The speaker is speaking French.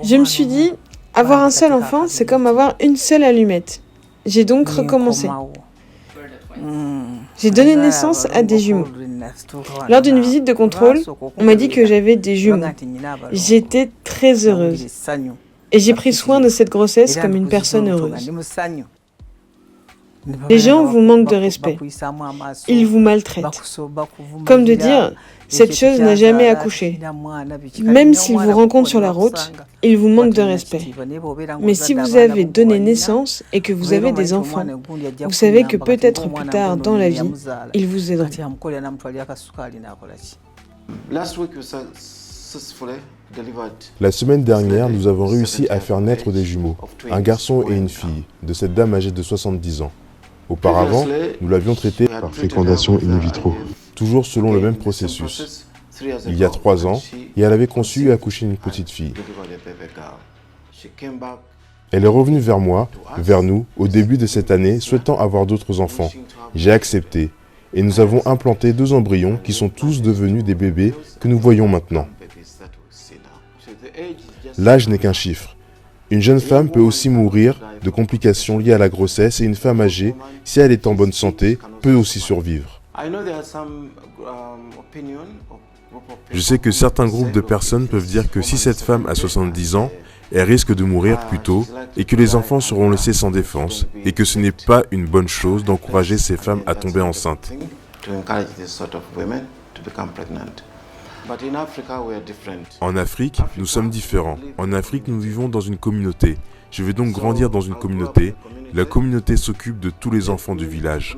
Je me suis dit, avoir un seul enfant, c'est comme avoir une seule allumette. J'ai donc recommencé. J'ai donné naissance à des jumeaux. Lors d'une visite de contrôle, on m'a dit que j'avais des jumeaux. J'étais très heureuse. Et j'ai pris soin de cette grossesse comme une personne heureuse. Les gens vous manquent de respect. Ils vous maltraitent. Comme de dire, cette chose n'a jamais accouché. Même s'ils vous rencontrent sur la route, ils vous manquent de respect. Mais si vous avez donné naissance et que vous avez des enfants, vous savez que peut-être plus tard dans la vie, ils vous aideront. La semaine dernière, nous avons réussi à faire naître des jumeaux, un garçon et une fille, de cette dame âgée de 70 ans. Auparavant, nous l'avions traitée par fécondation in vitro, toujours selon le même processus. Il y a 3 ans, et elle avait conçu et accouché une petite fille. Elle est revenue vers moi, vers nous, au début de cette année, souhaitant avoir d'autres enfants. J'ai accepté, et nous avons implanté 2 embryons qui sont tous devenus des bébés que nous voyons maintenant. L'âge n'est qu'un chiffre. Une jeune femme peut aussi mourir de complications liées à la grossesse et une femme âgée, si elle est en bonne santé, peut aussi survivre. Je sais que certains groupes de personnes peuvent dire que si cette femme a 70 ans, elle risque de mourir plus tôt et que les enfants seront laissés sans défense et que ce n'est pas une bonne chose d'encourager ces femmes à tomber enceintes. En Afrique, nous sommes différents. En Afrique, nous vivons dans une communauté. Je vais donc grandir dans une communauté. La communauté s'occupe de tous les enfants du village.